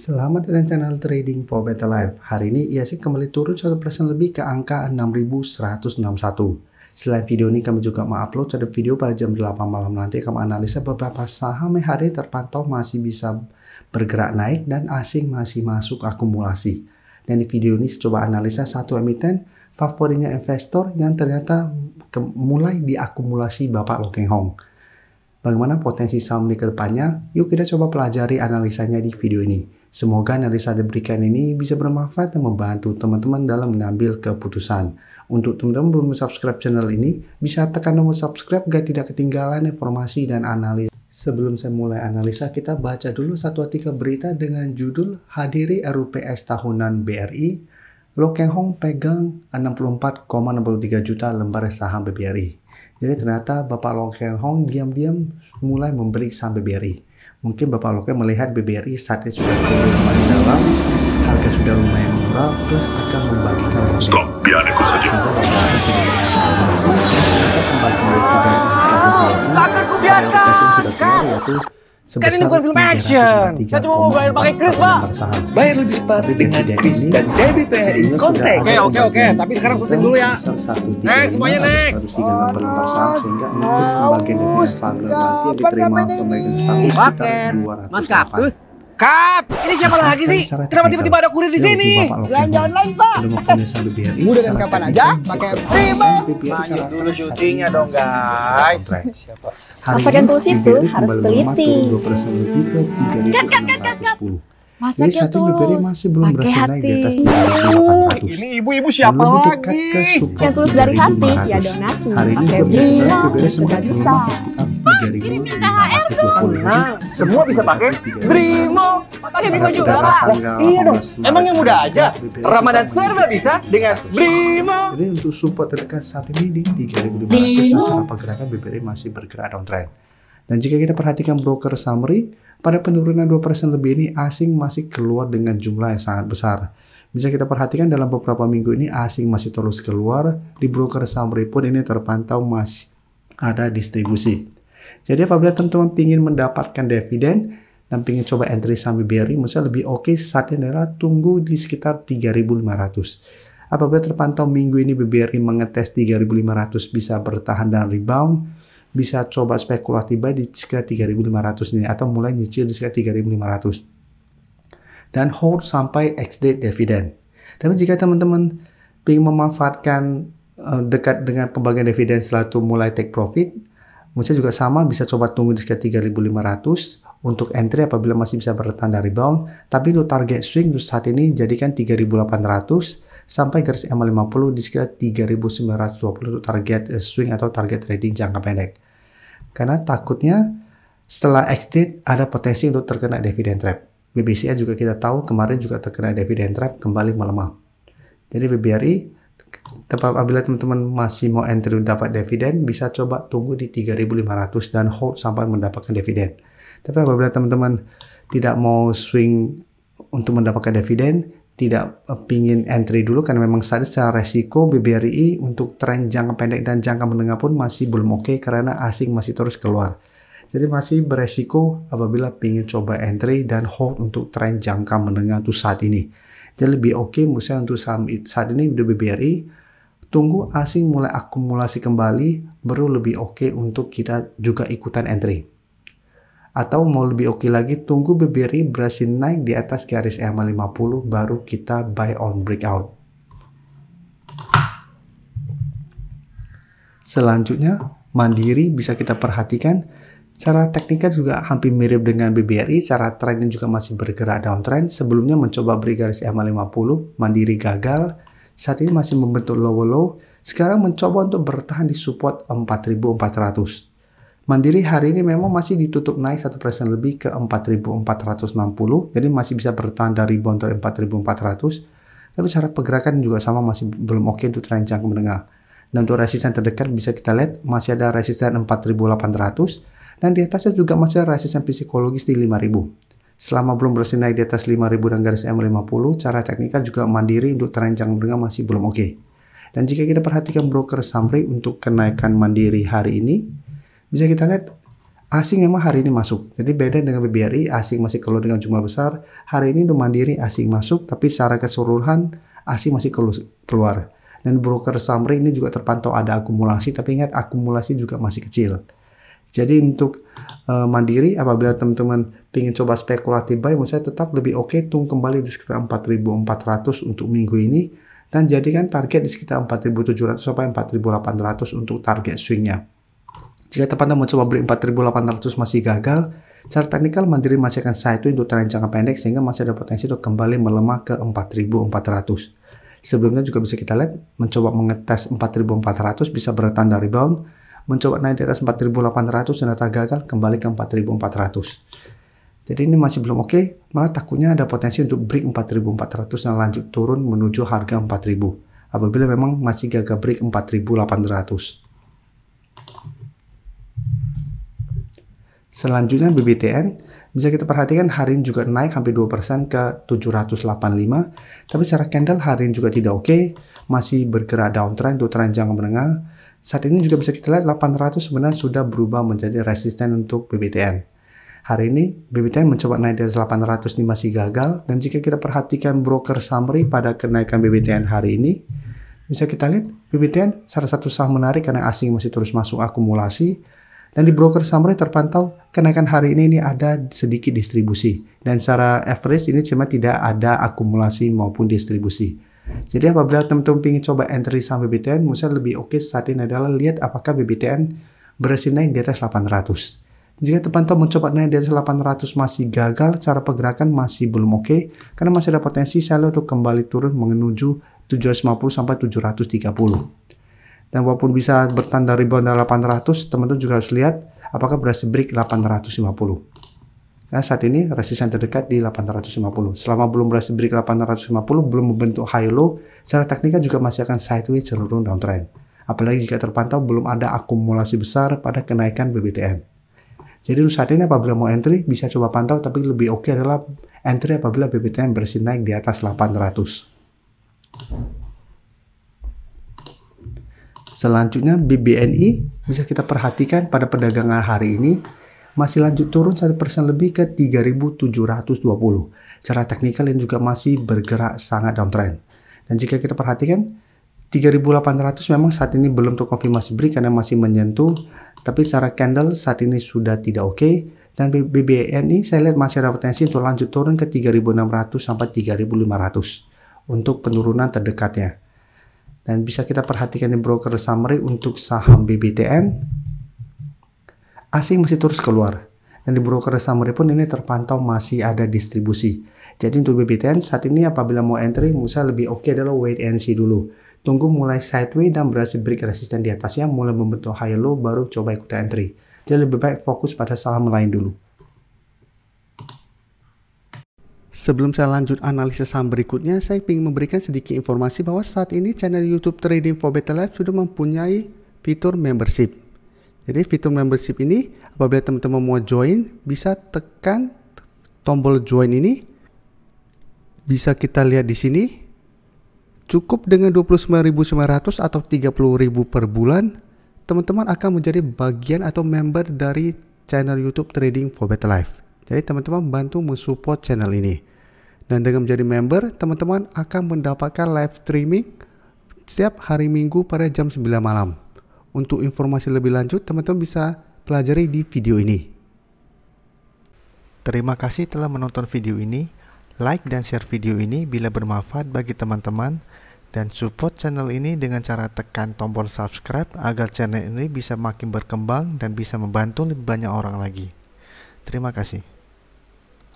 Selamat datang channel Trading for Better Life. Hari ini IHSG kembali turun 1% lebih ke angka 6.161. Selain video ini kami juga mengupload ada video pada jam 8 malam nanti kami analisa beberapa saham yang hari terpantau masih bisa bergerak naik dan asing masih masuk akumulasi. Dan di video ini saya coba analisa satu emiten favoritnya investor yang ternyata mulai diakumulasi Bapak Loh Keng Hong. Bagaimana potensi saham ini ke depannya? Yuk kita coba pelajari analisanya di video ini. Semoga analisa yang diberikan ini bisa bermanfaat dan membantu teman-teman dalam mengambil keputusan. Untuk teman-teman belum subscribe channel ini, bisa tekan tombol subscribe agar tidak ketinggalan informasi dan analisa. Sebelum saya mulai analisa, kita baca dulu satu artikel berita dengan judul Hadiri RUPS Tahunan BRI, Loh Keng Hong pegang 64,63 juta lembar saham BBRI. Jadi ternyata Bapak Loh Keng Hong diam-diam mulai membeli saham BBRI. Mungkin Bapak Loh Keng melihat BBRI saat ini sudah lumayan dalam, harga sudah lumayan murah, terus akan membagikan. Stop, biar aku saja. Takutku biasa. Kan ini bukan film action. Saya cuma mau bayar pakai kris, Pak. Bayar lebih cepat dengan kris dan debit BRI Kontek. Oke. Tapi sekarang syuting dulu ya. Next, semuanya next. Mas Kaktus. Cut! Ini siapa lagi sih? Kenapa tiba-tiba ada kurir di sini? Jalan-jalan lagi, Pak. Udah dan kapan aja pakai Primo. Lanjut dulu syutingnya dong, guys. Masakan tulus itu harus teliti. Masak yang tulus, masih belum berhasil naik di atas 3.800. Ini ibu-ibu siapa lagi? Yang tulus dari hati, ya donasi. Hari ini Pakai sudah bisa. Kirim THR dong. Nah, semua bisa pakai Brimo. Pakai Brimo juga, Pak. Iya dong. Emang yang muda aja. Ramadan serba bisa dengan Brimo. Jadi untuk support terdekat saat ini di 3.500 dan cara pergerakan BBRI masih bergerak downtrend. Dan jika kita perhatikan broker summary, pada penurunan 2% lebih ini asing masih keluar dengan jumlah yang sangat besar. Bisa kita perhatikan dalam beberapa minggu ini asing masih terus keluar. Di broker summary pun ini terpantau masih ada distribusi. Jadi apabila teman-teman ingin mendapatkan dividen dan ingin coba entry saham BBRI, misalnya lebih oke saatnya adalah tunggu di sekitar 3.500. Apabila terpantau minggu ini BBRI mengetes 3.500 bisa bertahan dan rebound, bisa coba spekulatif buy di sekitar 3.500 ini atau mulai nyicil di sekitar 3.500 dan hold sampai ex-date dividend. Tapi jika teman-teman ingin memanfaatkan dekat dengan pembagian dividen setelah itu mulai take profit, mungkin juga sama bisa coba tunggu di sekitar 3.500 untuk entry apabila masih bisa bertahan dan rebound. Tapi untuk target swing untuk saat ini jadikan 3.800 sampai garis EMA 50 di sekitar 3.920 untuk target swing atau target trading jangka pendek. Karena takutnya setelah exit ada potensi untuk terkena dividend trap. BBCA juga kita tahu kemarin juga terkena dividend trap kembali melemah. Jadi BBRI apabila teman-teman masih mau entry dapat dividen bisa coba tunggu di 3.500 dan hold sampai mendapatkan dividen. Tapi apabila teman-teman tidak mau swing untuk mendapatkan dividen, tidak pingin entry dulu karena memang saat ini secara resiko BBRI untuk tren jangka pendek dan jangka menengah pun masih belum oke karena asing masih terus keluar. Jadi masih beresiko apabila pingin coba entry dan hold untuk tren jangka menengah untuk saat ini. Jadi lebih oke misalnya untuk saham saat ini di BBRI tunggu asing mulai akumulasi kembali baru lebih oke untuk kita juga ikutan entry. Atau mau lebih oke lagi, tunggu BBRI berhasil naik di atas garis EMA 50, baru kita buy on breakout. Selanjutnya, Mandiri bisa kita perhatikan. Cara teknikal juga hampir mirip dengan BBRI, cara trennya juga masih bergerak downtrend. Sebelumnya mencoba beri garis EMA 50, Mandiri gagal. Saat ini masih membentuk lower low. Sekarang mencoba untuk bertahan di support 4.400. Mandiri hari ini memang masih ditutup naik 1% lebih ke 4.460, jadi masih bisa bertahan dari rebound dari 4.400. Tapi cara pergerakan juga sama masih belum oke untuk tren jangka menengah. Dan untuk resisten terdekat bisa kita lihat masih ada resisten 4.800 dan di atasnya juga masih ada resisten psikologis di 5.000. Selama belum berhasil naik di atas 5.000 dan garis M50, cara teknikal juga Mandiri untuk tren jangka menengah masih belum oke. Dan jika kita perhatikan broker summary untuk kenaikan Mandiri hari ini, bisa kita lihat asing memang hari ini masuk. Jadi beda dengan BBRI, asing masih keluar dengan jumlah besar. Hari ini untuk Mandiri asing masuk, tapi secara keseluruhan asing masih keluar. Dan broker summary ini juga terpantau ada akumulasi, tapi ingat akumulasi juga masih kecil. Jadi untuk Mandiri, apabila teman-teman ingin coba spekulatif buy, menurut saya tetap lebih oke tunggu kembali di sekitar 4.400 untuk minggu ini. Dan jadikan target di sekitar 4.700 sampai 4.800 untuk target swingnya. Jika teman-teman mencoba beli 4.800 masih gagal, secara teknikal Mandiri masih akan sideways untuk tren jangka pendek sehingga masih ada potensi untuk kembali melemah ke 4.400. Sebelumnya juga bisa kita lihat mencoba mengetes 4.400 bisa bertanda rebound, mencoba naik di atas 4.800 ternyata gagal kembali ke 4.400. Jadi ini masih belum oke, malah takutnya ada potensi untuk break 4.400 dan lanjut turun menuju harga 4.000 apabila memang masih gagal break 4.800. Selanjutnya BBTN, bisa kita perhatikan hari ini juga naik hampir 2% ke 785, tapi secara candle hari ini juga tidak oke, masih bergerak downtrend untuk tren jangka menengah. Saat ini juga bisa kita lihat 800 sebenarnya sudah berubah menjadi resisten untuk BBTN. Hari ini BBTN mencoba naik dari 800 ini masih gagal, dan jika kita perhatikan broker summary pada kenaikan BBTN hari ini, bisa kita lihat BBTN salah satu saham menarik karena asing masih terus masuk akumulasi. Dan di broker summary terpantau kenaikan hari ini ada sedikit distribusi. Dan secara average ini cuma tidak ada akumulasi maupun distribusi. Jadi apabila teman-teman ingin coba entry saham BBTN, menurut saya lebih oke saat ini adalah lihat apakah BBTN berhasil naik di atas 800. Jika teman-teman mencoba naik di atas 800 masih gagal, cara pergerakan masih belum oke. Karena masih ada potensi seller untuk kembali turun menuju 750 sampai 730. Dan walaupun bisa bertanda rebound dari 800, teman-teman juga harus lihat apakah berhasil break 850. Karena saat ini resisten terdekat di 850. Selama belum berhasil break 850, belum membentuk high low, secara teknikal juga masih akan sideways cenderung downtrend. Apalagi jika terpantau belum ada akumulasi besar pada kenaikan BBTN. Jadi saat ini apabila mau entry, bisa coba pantau, tapi lebih oke adalah entry apabila BBTN berhasil naik di atas 800. Selanjutnya BBNI bisa kita perhatikan pada perdagangan hari ini masih lanjut turun 1% lebih ke 3.720. Secara teknikal ini juga masih bergerak sangat downtrend. Dan jika kita perhatikan 3.800 memang saat ini belum terkonfirmasi break karena masih menyentuh, tapi secara candle saat ini sudah tidak oke. Dan BBNI saya lihat masih ada potensi untuk lanjut turun ke 3.600 sampai 3.500 untuk penurunan terdekatnya. Dan bisa kita perhatikan di broker summary untuk saham BBTN, asing masih terus keluar. Dan di broker summary pun ini terpantau masih ada distribusi. Jadi untuk BBTN saat ini apabila mau entry, menurut saya lebih oke adalah wait and see dulu. Tunggu mulai sideways dan berhasil break resisten di atasnya, mulai membentuk high low, baru coba ikut entry. Jadi lebih baik fokus pada saham lain dulu. Sebelum saya lanjut analisis saham berikutnya, saya ingin memberikan sedikit informasi bahwa saat ini channel YouTube Trading for Better Life sudah mempunyai fitur membership. Jadi fitur membership ini apabila teman-teman mau join, bisa tekan tombol join ini. Bisa kita lihat di sini. Cukup dengan 29.900 atau 30.000 per bulan, teman-teman akan menjadi bagian atau member dari channel YouTube Trading for Better Life. Jadi teman-teman bantu mensupport channel ini. Dan dengan menjadi member, teman-teman akan mendapatkan live streaming setiap hari Minggu pada jam 9 malam. Untuk informasi lebih lanjut, teman-teman bisa pelajari di video ini. Terima kasih telah menonton video ini. Like dan share video ini bila bermanfaat bagi teman-teman. Dan support channel ini dengan cara tekan tombol subscribe agar channel ini bisa makin berkembang dan bisa membantu lebih banyak orang lagi. Terima kasih.